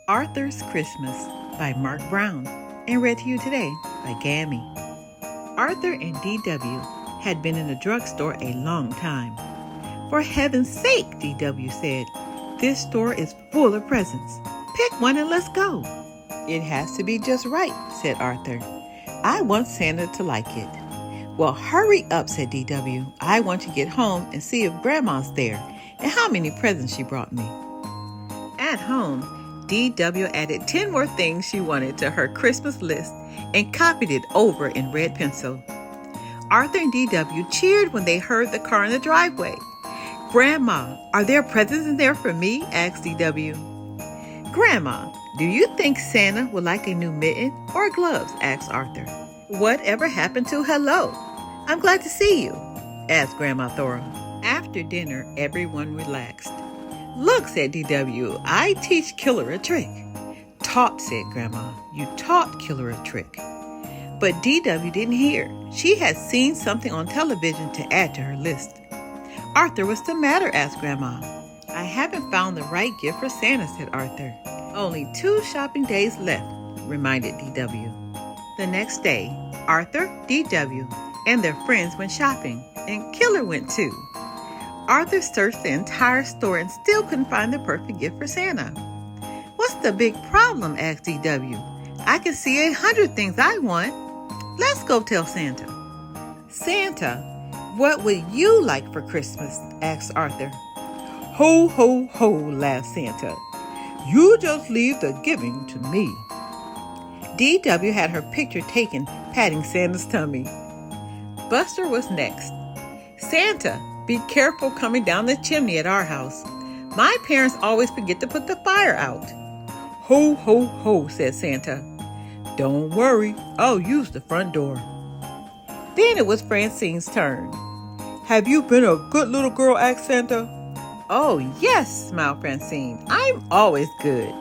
Arthur's Christmas by Marc Brown and read to you today by Gammy. Arthur and D.W. had been in the drugstore a long time. "For heaven's sake," D.W. said, "this store is full of presents. Pick one and let's go." "It has to be just right," said Arthur. "I want Santa to like it." "Well, hurry up," said D.W. "I want to get home and see if Grandma's there and how many presents she brought me." At home, D.W. added 10 more things she wanted to her Christmas list and copied it over in red pencil. Arthur and D.W. cheered when they heard the car in the driveway. "Grandma, are there presents in there for me?" asked D.W. "Grandma, do you think Santa would like a new mitten or gloves?" asked Arthur. "Whatever happened to hello? I'm glad to see you," asked Grandma Thora. After dinner, everyone relaxed. "Look," said D.W., "I teach Killer a trick." "Taught," said Grandma. "You taught Killer a trick." But D.W. didn't hear. She had seen something on television to add to her list. "Arthur, what's the matter?" asked Grandma. "I haven't found the right gift for Santa," said Arthur. "Only 2 shopping days left," reminded D.W. The next day, Arthur, D.W., and their friends went shopping, and Killer went too. Arthur searched the entire store and still couldn't find the perfect gift for Santa. "What's the big problem?" asked D.W. "I can see 100 things I want. Let's go tell Santa." "Santa, what would you like for Christmas?" asked Arthur. "Ho, ho, ho," laughed Santa. "You just leave the giving to me." D.W. had her picture taken patting Santa's tummy. Buster was next. "Santa, be careful coming down the chimney at our house. My parents always forget to put the fire out." "Ho, ho, ho," said Santa. "Don't worry, I'll use the front door." Then it was Francine's turn. "Have you been a good little girl?" asked Santa. "Oh, yes," smiled Francine. "I'm always good."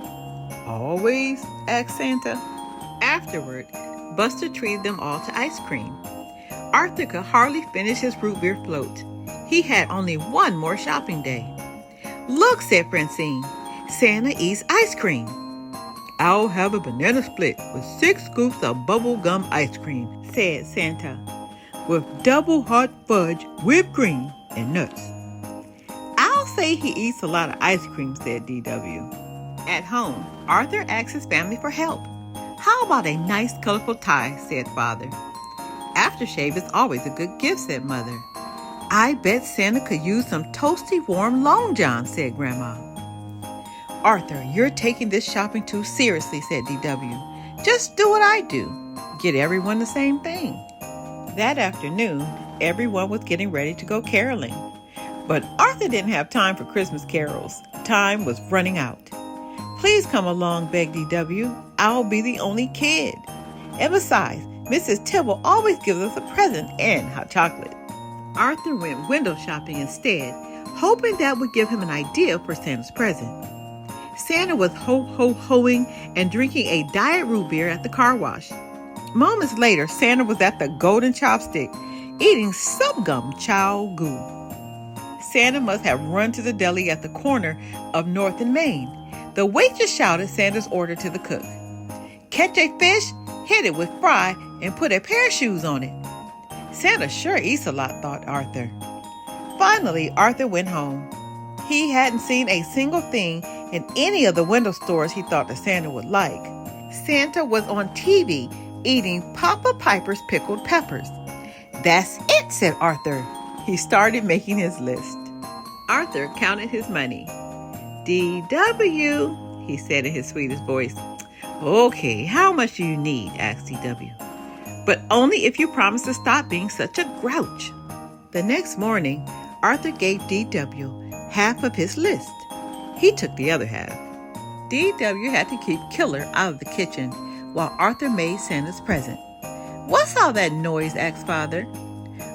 "Always?" asked Santa. Afterward, Buster treated them all to ice cream. Arthur could hardly finish his root beer float. He had only one more shopping day. "Look," said Francine, "Santa eats ice cream." "I'll have a banana split with 6 scoops of bubble gum ice cream," said Santa, "with double hot fudge, whipped cream, and nuts." "I'll say he eats a lot of ice cream," said D.W. At home, Arthur asked his family for help. "How about a nice colorful tie?" said Father. "Aftershave is always a good gift," said Mother. "I bet Santa could use some toasty warm Long John," said Grandma. "Arthur, you're taking this shopping too seriously," said D.W. "Just do what I do. Get everyone the same thing." That afternoon, everyone was getting ready to go caroling. But Arthur didn't have time for Christmas carols. Time was running out. "Please come along," begged D.W. "I'll be the only kid. And besides, Mrs. Tibble always gives us a present and hot chocolate." Arthur went window shopping instead, hoping that would give him an idea for Santa's present. Santa was ho-ho-hoing and drinking a diet root beer at the car wash. Moments later, Santa was at the Golden Chopstick, eating gum chow goo. Santa must have run to the deli at the corner of North and Main. The waitress shouted Santa's order to the cook. "Catch a fish, hit it with fry, and put a pair of shoes on it." Santa sure eats a lot, thought Arthur. Finally, Arthur went home. He hadn't seen a single thing in any of the window stores he thought that Santa would like. Santa was on TV eating Papa Piper's pickled peppers. "That's it," said Arthur. He started making his list. Arthur counted his money. "D.W.," he said in his sweetest voice. "Okay, how much do you need?" asked D.W. "But only if you promise to stop being such a grouch." The next morning, Arthur gave D.W. half of his list. He took the other half. D.W. had to keep Killer out of the kitchen while Arthur made Santa's present. "What's all that noise?" asked Father.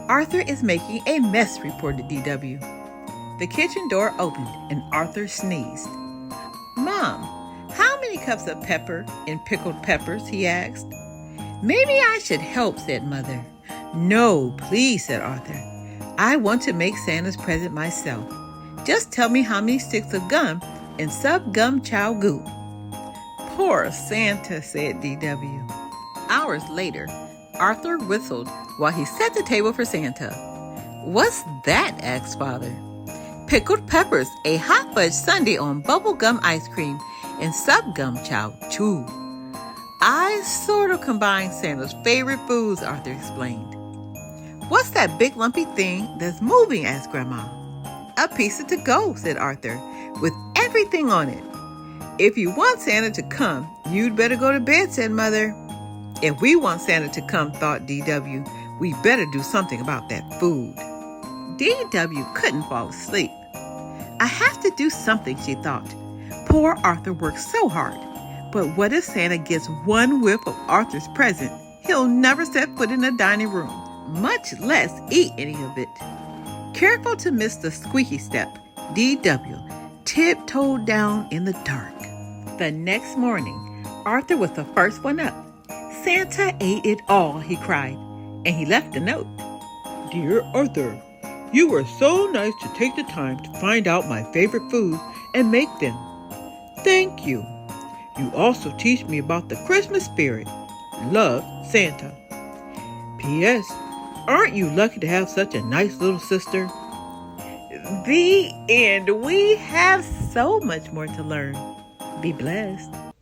"Arthur is making a mess," reported D.W. The kitchen door opened and Arthur sneezed. "Mom, how many cups of pepper and pickled peppers?" he asked. "Maybe I should help," said Mother. "No, please," said Arthur. "I want to make Santa's present myself. Just tell me how many sticks of gum and gum chow goo." Poor Santa, said D.W. Hours later, Arthur whistled while he set the table for Santa. What's that? asked Father. Pickled peppers, a hot fudge sundae on bubblegum ice cream, and subgum chow too. I sort of combined Santa's favorite foods, Arthur explained. What's that big lumpy thing that's moving? asked Grandma. A pizza to go, said Arthur, with everything on it. If you want Santa to come, you'd better go to bed, said Mother. If we want Santa to come, thought D.W., we better do something about that food. D.W. couldn't fall asleep. I have to do something, she thought. Poor Arthur worked so hard. But what if Santa gets one whiff of Arthur's present? He'll never set foot in the dining room, much less eat any of it. Careful to miss the squeaky step, D.W. tiptoed down in the dark. The next morning, Arthur was the first one up. Santa ate it all, he cried, and he left a note. Dear Arthur, you were so nice to take the time to find out my favorite foods and make them. Thank you. You also teach me about the Christmas spirit. Love, Santa. P.S. Aren't you lucky to have such a nice little sister? The end. We have so much more to learn. Be blessed.